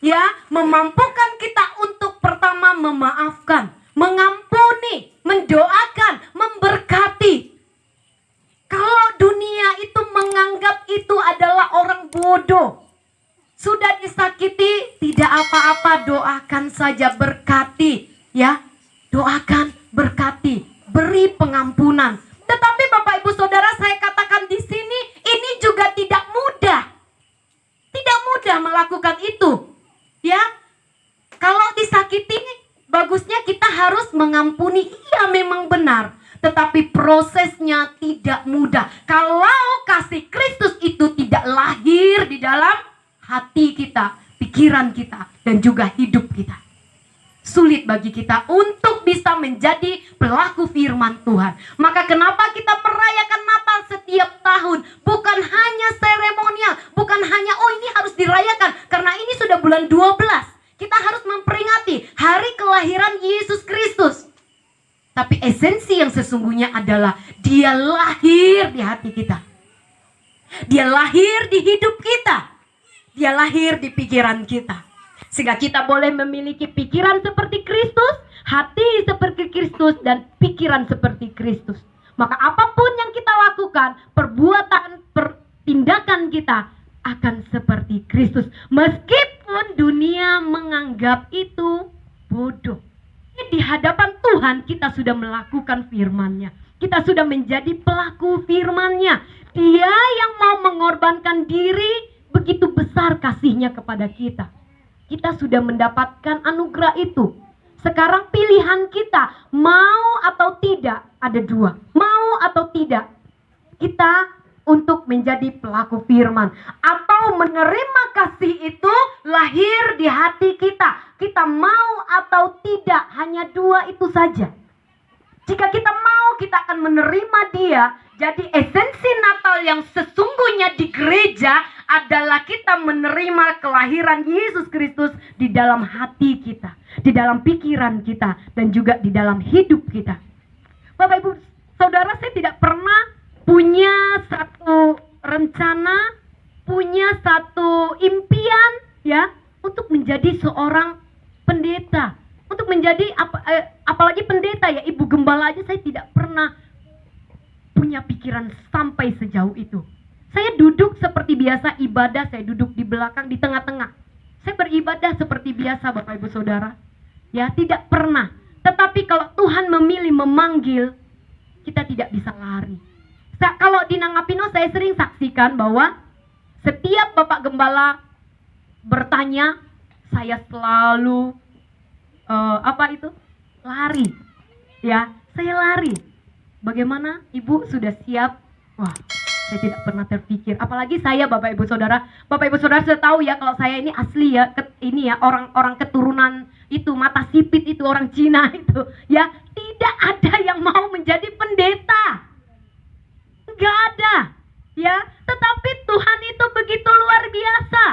ya, memampukan kita untuk pertama memaafkan, mengampuni, mendoakan, memberkati. Kalau dunia itu menganggap itu adalah orang bodoh, sudah disakiti, tidak apa-apa, doakan saja, berkati, ya, doakan, berkati, beri pengampunan. Tetapi Bapak Ibu Saudara, saya katakan di sini, ini juga tidak mudah. Tidak mudah melakukan itu. Ya, kalau disakiti, bagusnya kita harus mengampuni. Iya, memang benar. Tetapi prosesnya tidak mudah. Kalau kasih Kristus itu tidak lahir di dalam hati kita, pikiran kita, dan juga hidup kita, sulit bagi kita untuk bisa menjadi pelaku firman Tuhan. Maka kenapa kita merayakan Natal setiap tahun? Bukan hanya seremonial, bukan hanya ini harus dirayakan karena ini sudah bulan 12. Kita harus memperingati hari kelahiran Yesus Kristus. Tapi esensi yang sesungguhnya adalah Dia lahir di hati kita. Dia lahir di hidup kita. Dia lahir di pikiran kita. Sehingga kita boleh memiliki pikiran seperti Kristus, hati seperti Kristus, dan pikiran seperti Kristus. Maka apapun yang kita lakukan, perbuatan, tindakan kita akan seperti Kristus. Meskipun dunia menganggap itu bodoh. Di hadapan Tuhan kita sudah melakukan firman-Nya. Kita sudah menjadi pelaku firman-Nya. Dia yang mau mengorbankan diri, begitu besar kasih-Nya kepada kita. Kita sudah mendapatkan anugerah itu. Sekarang pilihan kita, mau atau tidak, ada dua. Mau atau tidak, kita untuk menjadi pelaku firman. Atau menerima kasih itu lahir di hati kita. Kita mau atau tidak, hanya dua itu saja. Jika kita mau, kita akan menerima Dia. Jadi esensi Natal yang sesungguhnya di gereja adalah kita menerima kelahiran Yesus Kristus di dalam hati kita, di dalam pikiran kita, dan juga di dalam hidup kita. Bapak Ibu Saudara, saya tidak pernah punya satu rencana, punya satu impian, ya, untuk menjadi seorang pendeta, untuk menjadi apalagi pendeta, ya, ibu gembala aja saya tidak pernah punya pikiran sampai sejauh itu. Saya duduk seperti biasa ibadah, saya duduk di belakang, di tengah-tengah. Saya beribadah seperti biasa, Bapak Ibu Saudara. Ya, tidak pernah. Tetapi kalau Tuhan memilih, memanggil, kita tidak bisa lari. Kalau di Nangapino saya sering saksikan bahwa setiap Bapak Gembala bertanya, saya selalu lari. Ya, saya lari. Bagaimana Ibu sudah siap? Wah, saya tidak pernah terpikir. Apalagi saya, Bapak Ibu Saudara. Bapak Ibu Saudara sudah tahu ya, kalau saya ini asli ya, ini ya, orang keturunan itu, mata sipit itu, orang Cina itu. Ya, tidak ada yang mau menjadi pendeta. Enggak ada. Ya, tetapi Tuhan itu begitu luar biasa.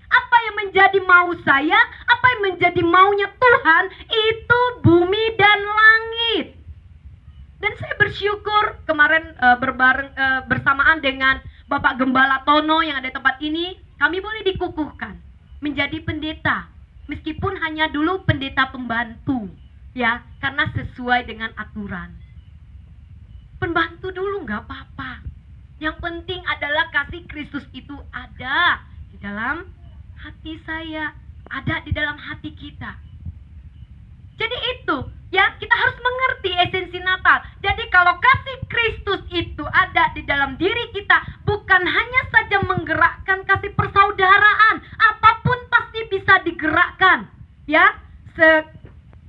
Apa yang menjadi mau saya, apa yang menjadi maunya Tuhan, itu bumi dan langit. Dan saya bersyukur kemarin bersamaan dengan Bapak Gembala Tono yang ada di tempat ini, kami boleh dikukuhkan menjadi pendeta. Meskipun hanya dulu pendeta pembantu, ya, karena sesuai dengan aturan. Pembantu dulu nggak apa-apa. Yang penting adalah kasih Kristus itu ada di dalam hati saya, ada di dalam hati kita. Jadi itu, ya, kita harus mengerti esensi Natal. Jadi kalau kasih Kristus itu ada di dalam diri kita, bukan hanya saja menggerakkan kasih persaudaraan, apapun pasti bisa digerakkan, ya,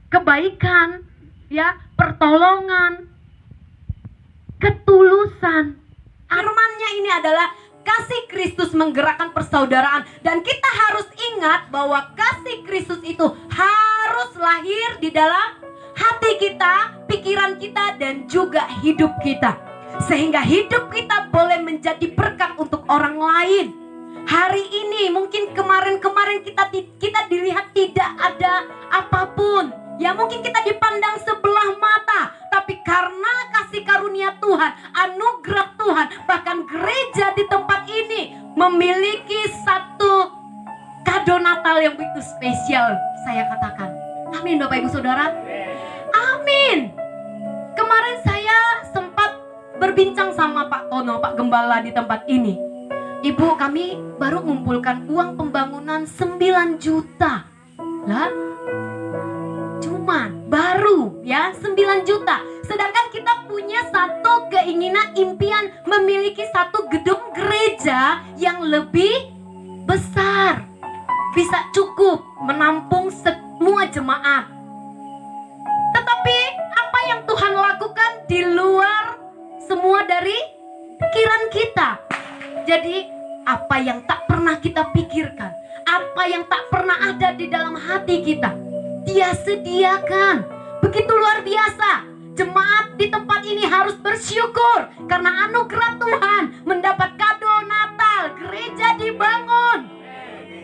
kebaikan, ya, pertolongan, ketulusan. Firman-Nya ini adalah kasih Kristus menggerakkan persaudaraan. Dan kita harus ingat bahwa kasih Kristus itu harus lahir di dalam hati kita, pikiran kita, dan juga hidup kita. Sehingga hidup kita boleh menjadi berkat untuk orang lain. Hari ini mungkin kemarin-kemarin kita dilihat tidak ada apapun. Ya, mungkin kita dipandang sebelah mata. Tapi karena kasih karunia Tuhan, anugerah Tuhan, bahkan gereja di tempat ini memiliki satu kado Natal yang begitu spesial, saya katakan. Amin Bapak Ibu Saudara. Amin. Kemarin saya sempat berbincang sama Pak Tono, Pak Gembala di tempat ini. Ibu, kami baru mengumpulkan uang pembangunan 9 juta. Lah, cuman baru ya 9 juta. Sedangkan kita punya satu keinginan, impian memiliki satu gedung gereja yang lebih besar, bisa cukup menampung semua jemaat. Tetapi apa yang Tuhan lakukan di luar semua dari pikiran kita. Jadi apa yang tak pernah kita pikirkan, apa yang tak pernah ada di dalam hati kita, Dia sediakan. Begitu luar biasa. Jemaat di tempat ini harus bersyukur karena anugerah Tuhan mendapat kado Natal. Gereja dibangun.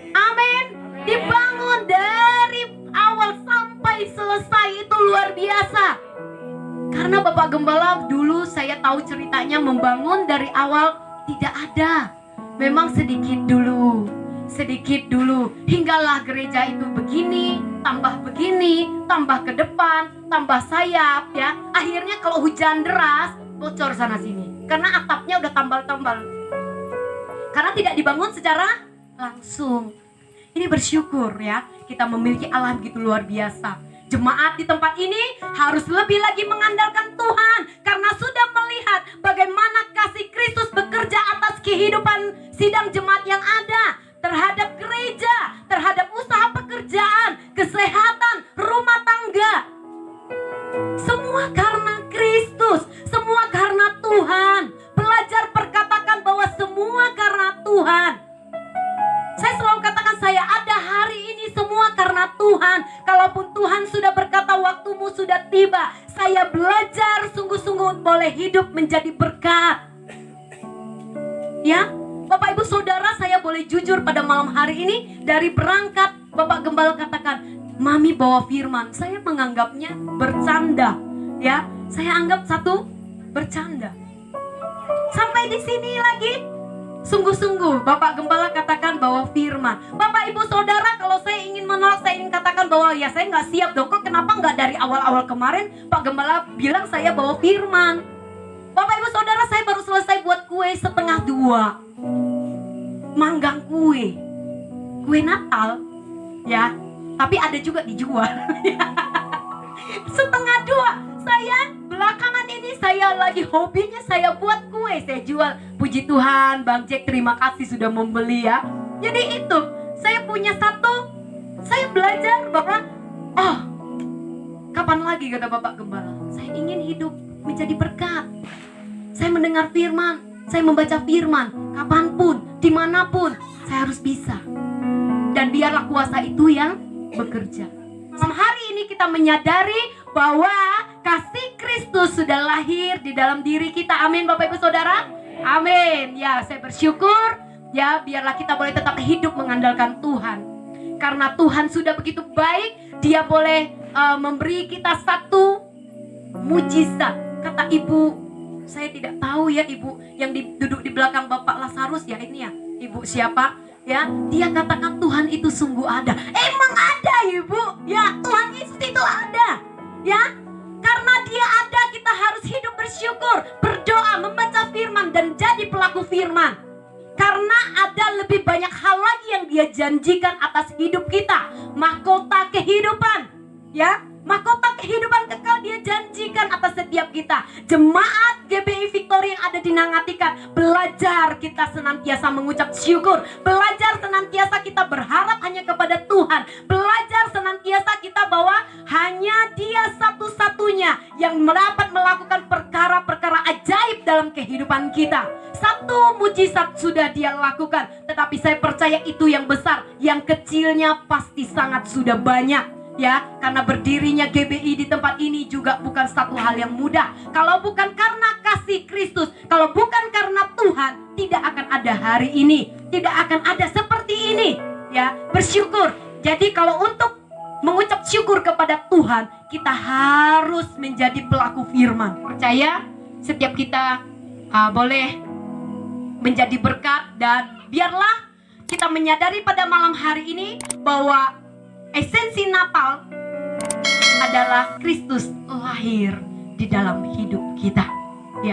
Amin. Dibangun dari awal sampai selesai, itu luar biasa. Karena Bapak Gembala dulu saya tahu ceritanya membangun dari awal tidak ada. Memang sedikit dulu, hinggalah gereja itu begini, tambah ke depan, tambah sayap ya. Akhirnya kalau hujan deras bocor sana sini karena atapnya udah tambal-tambal. Karena tidak dibangun secara langsung. Ini bersyukur ya, kita memiliki Allah begitu luar biasa. Jemaat di tempat ini harus lebih lagi mengandalkan Tuhan karena sudah melihat bagaimana kasih Kristus bekerja atas kehidupan sidang jemaat yang ada, terhadap gereja, terhadap usaha pekerjaan, kesehatan, rumah tangga. Semua karena Kristus, semua karena Tuhan. Belajar perkatakan bahwa semua karena Tuhan. Saya selalu katakan, saya ada hari ini semua karena Tuhan. Kalaupun Tuhan sudah berkata waktumu sudah tiba, saya belajar sungguh-sungguh boleh hidup menjadi berkat. Ya, Bapak Ibu Saudara, saya boleh jujur pada malam hari ini, dari berangkat Bapak Gembala katakan, Mami bawa firman, saya menganggapnya bercanda. Ya, saya anggap satu bercanda. Sampai di sini lagi, sungguh-sungguh Bapak Gembala katakan bawa firman. Bapak Ibu Saudara, kalau saya ingin menolak, saya ingin katakan bahwa ya saya nggak siap dong. Kok kenapa nggak dari awal-awal kemarin Pak Gembala bilang saya bawa firman. Bapak Ibu Saudara, saya baru selesai buat kue 1:30. Manggang kue Natal ya, tapi ada juga dijual. 1:30. Saya belakangan ini saya lagi hobinya saya buat kue, saya jual. Puji Tuhan, Bang Jack terima kasih sudah membeli ya. Jadi itu, saya punya satu, saya belajar bahwa kapan lagi kata Bapak Gembala, saya ingin hidup menjadi berkat. Saya mendengar firman, saya membaca firman, kapanpun, dimanapun, saya harus bisa. Dan biarlah kuasa itu yang bekerja. Hari ini kita menyadari bahwa kasih Kristus sudah lahir di dalam diri kita. Amin Bapak Ibu Saudara. Amin. Ya, saya bersyukur ya, biarlah kita boleh tetap hidup mengandalkan Tuhan. Karena Tuhan sudah begitu baik, Dia boleh memberi kita satu mujizat. Kata ibu, saya tidak tahu ya, ibu yang duduk di belakang Bapak Lazarus ya, ini ya, ibu siapa? Ya, dia katakan Tuhan itu sungguh ada. Emang ada ibu, ya Tuhan Yesus itu ada. Ya, karena Dia ada, kita harus hidup bersyukur, berdoa, membaca firman dan jadi pelaku firman. Karena ada lebih banyak hal lagi yang Dia janjikan atas hidup kita. Mahkota kehidupan, ya, mahkota kehidupan kekal Dia janjikan atas setiap kita. Jemaat GBI Victory yang ada di Nangatikan, belajar kita senantiasa mengucap syukur. Belajar senantiasa kita berharap hanya kepada Tuhan. Belajar senantiasa kita bahwa hanya Dia satu-satunya yang dapat melakukan perkara-perkara ajaib dalam kehidupan kita. Satu mujizat sudah Dia lakukan, tetapi saya percaya itu yang besar. Yang kecilnya pasti sangat sudah banyak. Ya, karena berdirinya GBI di tempat ini juga bukan satu hal yang mudah. Kalau bukan karena kasih Kristus, kalau bukan karena Tuhan, tidak akan ada hari ini, tidak akan ada seperti ini. Ya, bersyukur. Jadi kalau untuk mengucap syukur kepada Tuhan, kita harus menjadi pelaku firman. Percaya, setiap kita boleh menjadi berkat, dan biarlah kita menyadari pada malam hari ini bahwa esensi Natal adalah Kristus lahir di dalam hidup kita.